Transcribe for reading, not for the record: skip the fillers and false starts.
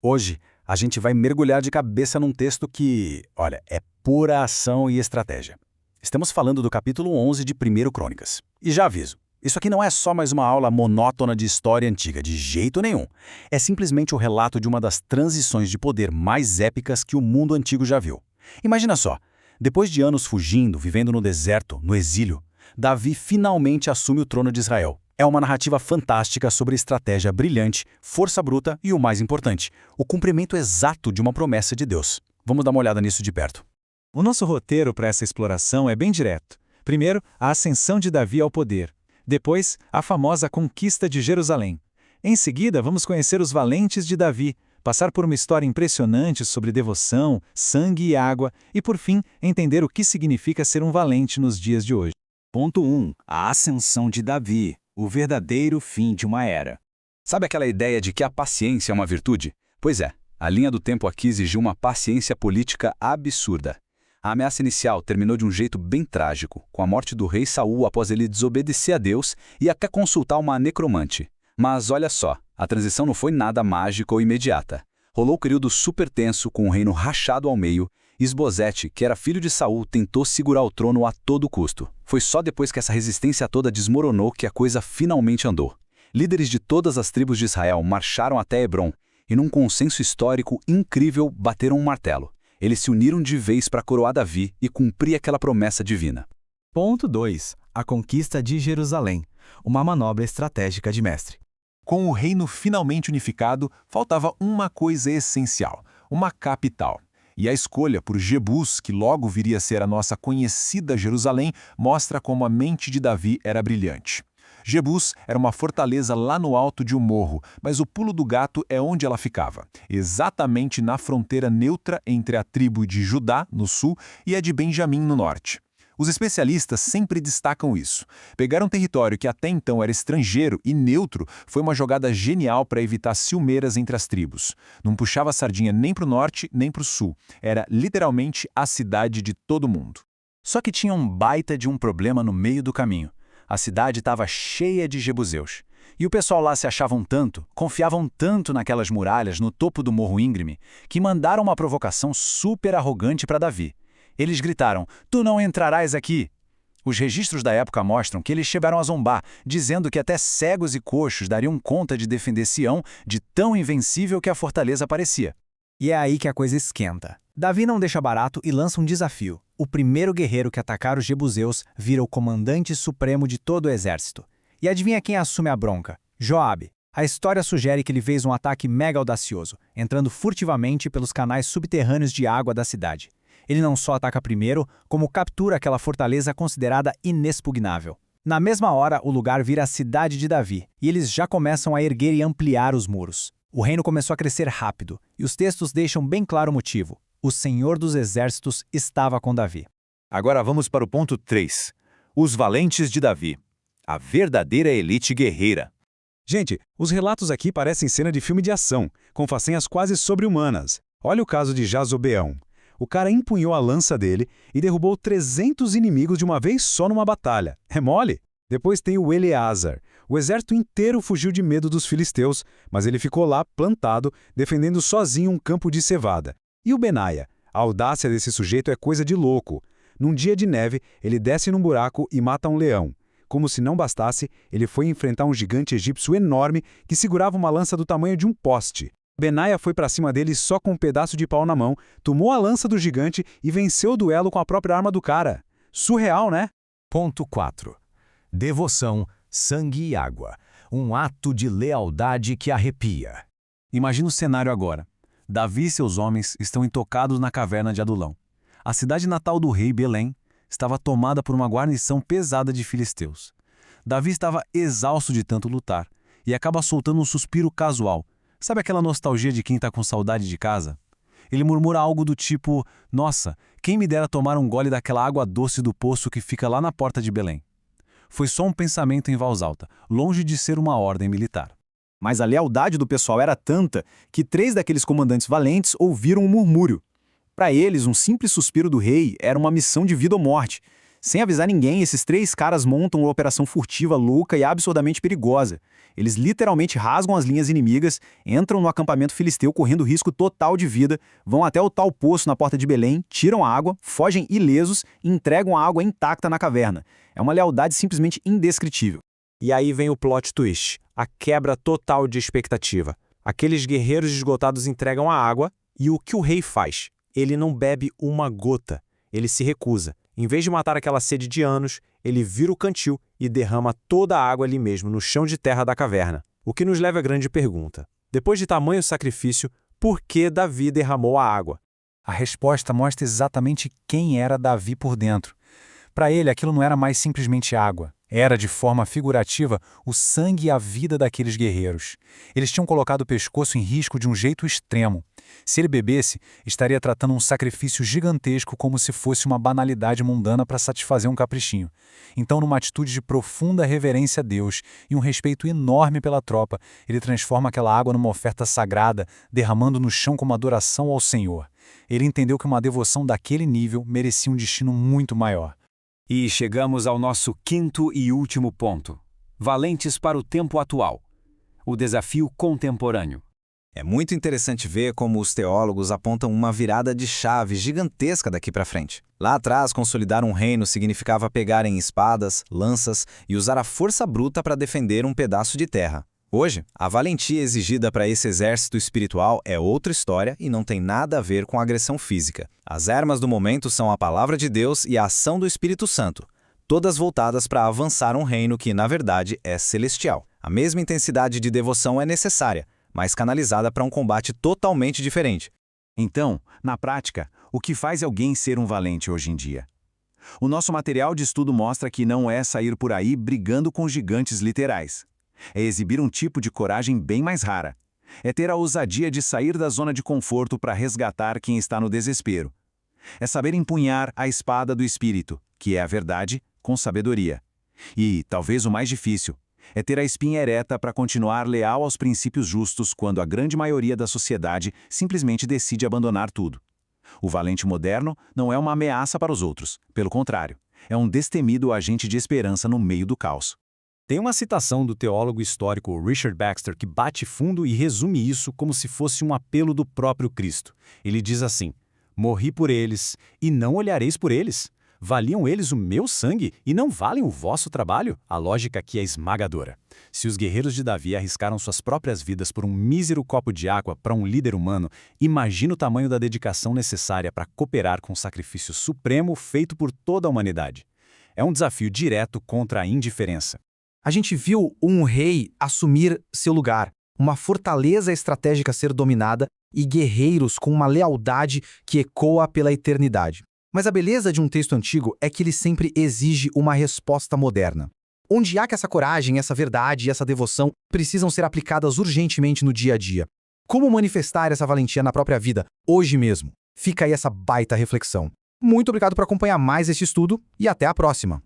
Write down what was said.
Hoje, a gente vai mergulhar de cabeça num texto que, olha, é pura ação e estratégia. Estamos falando do capítulo 11 de 1 Crônicas. E já aviso, isso aqui não é só mais uma aula monótona de história antiga, de jeito nenhum. É simplesmente o relato de uma das transições de poder mais épicas que o mundo antigo já viu. Imagina só, depois de anos fugindo, vivendo no deserto, no exílio, Davi finalmente assume o trono de Israel. É uma narrativa fantástica sobre estratégia brilhante, força bruta e, o mais importante, o cumprimento exato de uma promessa de Deus. Vamos dar uma olhada nisso de perto. O nosso roteiro para essa exploração é bem direto. Primeiro, a ascensão de Davi ao poder. Depois, a famosa conquista de Jerusalém. Em seguida, vamos conhecer os valentes de Davi, passar por uma história impressionante sobre devoção, sangue e água e, por fim, entender o que significa ser um valente nos dias de hoje. Ponto 1. A ascensão de Davi, o verdadeiro fim de uma era. Sabe aquela ideia de que a paciência é uma virtude? Pois é, a linha do tempo aqui exigiu uma paciência política absurda. A ameaça inicial terminou de um jeito bem trágico, com a morte do rei Saul após ele desobedecer a Deus e até consultar uma necromante. Mas olha só, a transição não foi nada mágica ou imediata. Rolou um período super tenso, com o reino rachado ao meio. Isbosete, que era filho de Saul, tentou segurar o trono a todo custo. Foi só depois que essa resistência toda desmoronou que a coisa finalmente andou. Líderes de todas as tribos de Israel marcharam até Hebrom e, num consenso histórico incrível, bateram um martelo. Eles se uniram de vez para coroar Davi e cumprir aquela promessa divina. Ponto 2. A conquista de Jerusalém. Uma manobra estratégica de mestre. Com o reino finalmente unificado, faltava uma coisa essencial: uma capital. E a escolha por Jebus, que logo viria a ser a nossa conhecida Jerusalém, mostra como a mente de Davi era brilhante. Jebus era uma fortaleza lá no alto de um morro, mas o pulo do gato é onde ela ficava, exatamente na fronteira neutra entre a tribo de Judá, no sul, e a de Benjamim, no norte. Os especialistas sempre destacam isso. Pegar um território que até então era estrangeiro e neutro foi uma jogada genial para evitar ciumeiras entre as tribos. Não puxava a sardinha nem para o norte nem para o sul. Era literalmente a cidade de todo mundo. Só que tinha um baita de um problema no meio do caminho. A cidade estava cheia de jebuseus. E o pessoal lá se achavam tanto, confiavam tanto naquelas muralhas no topo do morro íngreme, que mandaram uma provocação super arrogante para Davi. Eles gritaram: "Tu não entrarás aqui!" Os registros da época mostram que eles chegaram a zombar, dizendo que até cegos e coxos dariam conta de defender Sião de tão invencível que a fortaleza parecia. E é aí que a coisa esquenta. Davi não deixa barato e lança um desafio. O primeiro guerreiro que atacar os jebuseus vira o comandante supremo de todo o exército. E adivinha quem assume a bronca? Joabe. A história sugere que ele fez um ataque mega audacioso, entrando furtivamente pelos canais subterrâneos de água da cidade. Ele não só ataca primeiro, como captura aquela fortaleza considerada inexpugnável. Na mesma hora, o lugar vira a cidade de Davi, e eles já começam a erguer e ampliar os muros. O reino começou a crescer rápido, e os textos deixam bem claro o motivo. O Senhor dos Exércitos estava com Davi. Agora vamos para o ponto 3. Os valentes de Davi. A verdadeira elite guerreira. Gente, os relatos aqui parecem cena de filme de ação, com façanhas quase sobre-humanas. Olha o caso de Jazobeão. O cara empunhou a lança dele e derrubou 300 inimigos de uma vez só numa batalha. É mole? Depois tem o Eleazar. O exército inteiro fugiu de medo dos filisteus, mas ele ficou lá, plantado, defendendo sozinho um campo de cevada. E o Benaia? A audácia desse sujeito é coisa de louco. Num dia de neve, ele desce num buraco e mata um leão. Como se não bastasse, ele foi enfrentar um gigante egípcio enorme que segurava uma lança do tamanho de um poste. Benaia foi pra cima dele só com um pedaço de pau na mão, tomou a lança do gigante e venceu o duelo com a própria arma do cara. Surreal, né? Ponto 4. Devoção, sangue e água. Um ato de lealdade que arrepia. Imagina o cenário agora. Davi e seus homens estão intocados na caverna de Adulão. A cidade natal do rei, Belém, estava tomada por uma guarnição pesada de filisteus. Davi estava exausto de tanto lutar e acaba soltando um suspiro casual. Sabe aquela nostalgia de quem está com saudade de casa? Ele murmura algo do tipo: "Nossa, quem me dera tomar um gole daquela água doce do poço que fica lá na porta de Belém." Foi só um pensamento em voz alta, longe de ser uma ordem militar. Mas a lealdade do pessoal era tanta que 3 daqueles comandantes valentes ouviram um murmúrio. Para eles, um simples suspiro do rei era uma missão de vida ou morte. Sem avisar ninguém, esses 3 caras montam uma operação furtiva, louca e absurdamente perigosa. Eles literalmente rasgam as linhas inimigas, entram no acampamento filisteu correndo risco total de vida, vão até o tal poço na porta de Belém, tiram a água, fogem ilesos e entregam a água intacta na caverna. É uma lealdade simplesmente indescritível. E aí vem o plot twist, a quebra total de expectativa. Aqueles guerreiros esgotados entregam a água e o que o rei faz? Ele não bebe uma gota, ele se recusa. Em vez de matar aquela sede de anos, ele vira o cantil e derrama toda a água ali mesmo, no chão de terra da caverna. O que nos leva à grande pergunta. Depois de tamanho sacrifício, por que Davi derramou a água? A resposta mostra exatamente quem era Davi por dentro. Para ele, aquilo não era mais simplesmente água. Era, de forma figurativa, o sangue e a vida daqueles guerreiros. Eles tinham colocado o pescoço em risco de um jeito extremo. Se ele bebesse, estaria tratando um sacrifício gigantesco como se fosse uma banalidade mundana para satisfazer um caprichinho. Então, numa atitude de profunda reverência a Deus e um respeito enorme pela tropa, ele transforma aquela água numa oferta sagrada, derramando no chão como adoração ao Senhor. Ele entendeu que uma devoção daquele nível merecia um destino muito maior. E chegamos ao nosso 5º e último ponto. Valentes para o tempo atual. O desafio contemporâneo. É muito interessante ver como os teólogos apontam uma virada de chave gigantesca daqui para frente. Lá atrás, consolidar um reino significava pegar em espadas, lanças e usar a força bruta para defender um pedaço de terra. Hoje, a valentia exigida para esse exército espiritual é outra história e não tem nada a ver com agressão física. As armas do momento são a palavra de Deus e a ação do Espírito Santo, todas voltadas para avançar um reino que, na verdade, é celestial. A mesma intensidade de devoção é necessária, mas canalizada para um combate totalmente diferente. Então, na prática, o que faz alguém ser um valente hoje em dia? O nosso material de estudo mostra que não é sair por aí brigando com gigantes literais. É exibir um tipo de coragem bem mais rara. É ter a ousadia de sair da zona de conforto para resgatar quem está no desespero. É saber empunhar a espada do Espírito, que é a verdade, com sabedoria. E, talvez o mais difícil, é ter a espinha ereta para continuar leal aos princípios justos quando a grande maioria da sociedade simplesmente decide abandonar tudo. O valente moderno não é uma ameaça para os outros, pelo contrário, é um destemido agente de esperança no meio do caos. Tem uma citação do teólogo histórico Richard Baxter que bate fundo e resume isso como se fosse um apelo do próprio Cristo. Ele diz assim: "Morri por eles, e não olhareis por eles. Valiam eles o meu sangue, e não valem o vosso trabalho?" A lógica aqui é esmagadora. Se os guerreiros de Davi arriscaram suas próprias vidas por um mísero copo de água para um líder humano, imagina o tamanho da dedicação necessária para cooperar com o sacrifício supremo feito por toda a humanidade. É um desafio direto contra a indiferença. A gente viu um rei assumir seu lugar, uma fortaleza estratégica ser dominada e guerreiros com uma lealdade que ecoa pela eternidade. Mas a beleza de um texto antigo é que ele sempre exige uma resposta moderna. Onde há que essa coragem, essa verdade e essa devoção precisam ser aplicadas urgentemente no dia a dia? Como manifestar essa valentia na própria vida, hoje mesmo? Fica aí essa baita reflexão. Muito obrigado por acompanhar mais este estudo e até a próxima!